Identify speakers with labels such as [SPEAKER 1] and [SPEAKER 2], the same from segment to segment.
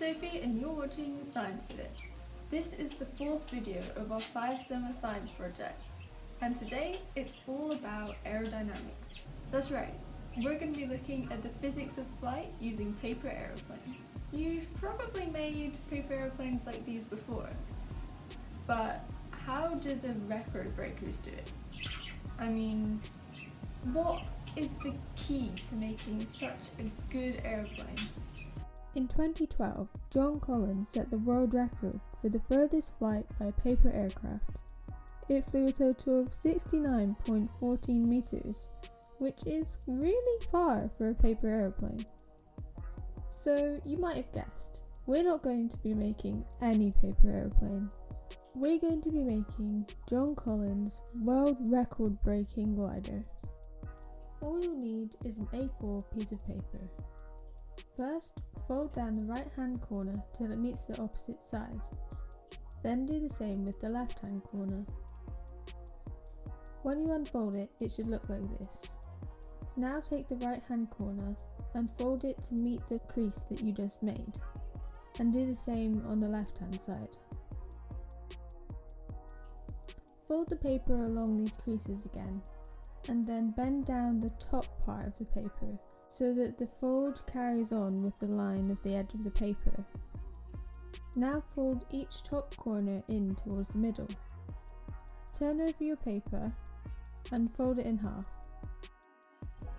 [SPEAKER 1] Sophie and you're watching Science of It. This is the fourth video of our 5 summer science projects, and today it's all about aerodynamics. That's right, we're going to be looking at the physics of flight using paper aeroplanes. You've probably made paper aeroplanes like these before, but how do the record breakers do it? I mean, what is the key to making such a good aeroplane?
[SPEAKER 2] In 2012, John Collins set the world record for the furthest flight by a paper aircraft. It flew a total of 69.14 meters, which is really far for a paper aeroplane. So you might have guessed, we're not going to be making any paper aeroplane. We're going to be making John Collins' world record breaking glider. All you'll need is an A4 piece of paper. First, fold down the right hand corner till it meets the opposite side. Then do the same with the left hand corner. When you unfold it, it should look like this. Now take the right hand corner and fold it to meet the crease that you just made, and do the same on the left hand side. Fold the paper along these creases again, and then bend down the top part of the paper so that the fold carries on with the line of the edge of the paper. Now fold each top corner in towards the middle. Turn over your paper and fold it in half.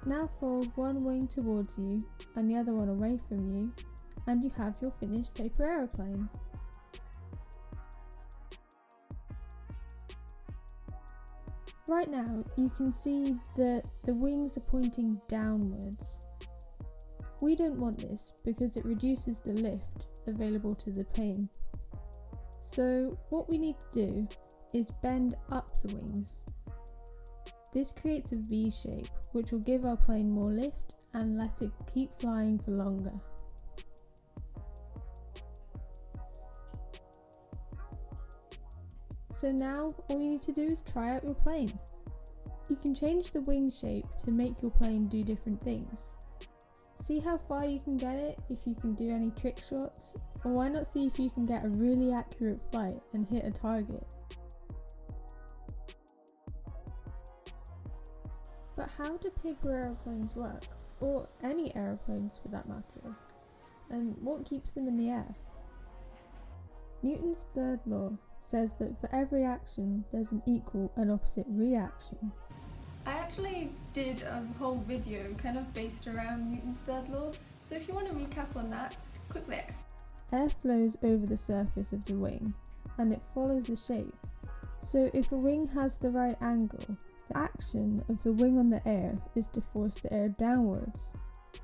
[SPEAKER 2] Now fold one wing towards you and the other one away from you, and you have your finished paper aeroplane. Right now you can see that the wings are pointing downwards. We don't want this because it reduces the lift available to the plane. So what we need to do is bend up the wings. This creates a V shape which will give our plane more lift and let it keep flying for longer. So now all you need to do is try out your plane. You can change the wing shape to make your plane do different things. See how far you can get it, if you can do any trick shots, or why not see if you can get a really accurate flight and hit a target. But how do paper aeroplanes work, or any aeroplanes for that matter, and what keeps them in the air? Newton's third law says that for every action there's an equal and opposite reaction.
[SPEAKER 1] I actually did a whole video kind of based around Newton's third law, so if you want to recap on that, click there.
[SPEAKER 2] Air flows over the surface of the wing, and it follows the shape. So if a wing has the right angle, the action of the wing on the air is to force the air downwards.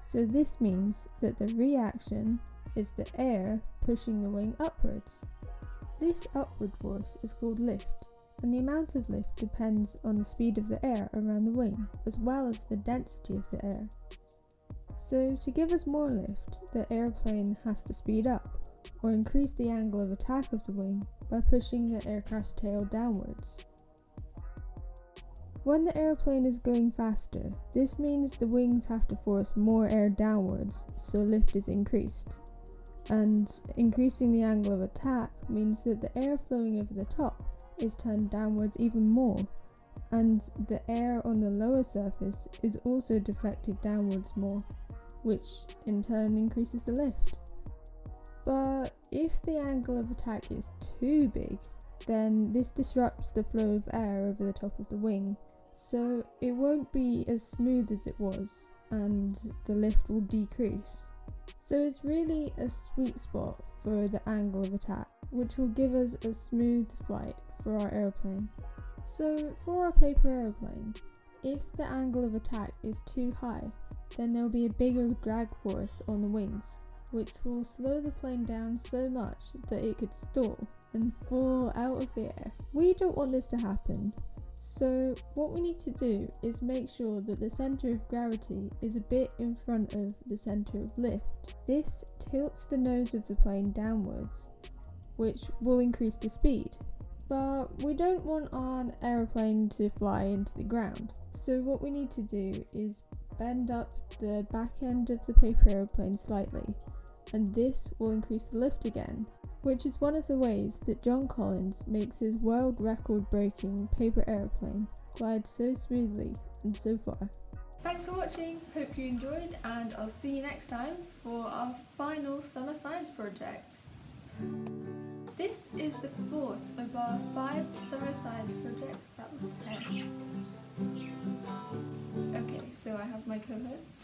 [SPEAKER 2] So this means that the reaction is the air pushing the wing upwards. This upward force is called lift, and the amount of lift depends on the speed of the air around the wing, as well as the density of the air. So to give us more lift, the airplane has to speed up, or increase the angle of attack of the wing by pushing the aircraft's tail downwards. When the airplane is going faster, this means the wings have to force more air downwards, so lift is increased. And increasing the angle of attack means that the air flowing over the top is turned downwards even more, and the air on the lower surface is also deflected downwards more, which in turn increases the lift. But if the angle of attack is too big, then this disrupts the flow of air over the top of the wing, so it won't be as smooth as it was, and the lift will decrease. So it's really a sweet spot for the angle of attack, which will give us a smooth flight for our airplane. So for our paper airplane, if the angle of attack is too high, then there will be a bigger drag force on the wings, which will slow the plane down so much that it could stall and fall out of the air. We don't want this to happen. So what we need to do is make sure that the centre of gravity is a bit in front of the centre of lift. This tilts the nose of the plane downwards, which will increase the speed. But we don't want our aeroplane to fly into the ground. So what we need to do is bend up the back end of the paper aeroplane slightly and this will increase the lift again, which is one of the ways that John Collins makes his world record breaking paper aeroplane glide so smoothly and so far.
[SPEAKER 1] Thanks for watching, hope you enjoyed, and I'll see you next time for our final summer science project. This is the fourth of our 5 summer science projects. That was 10. Okay, so I have my co-host.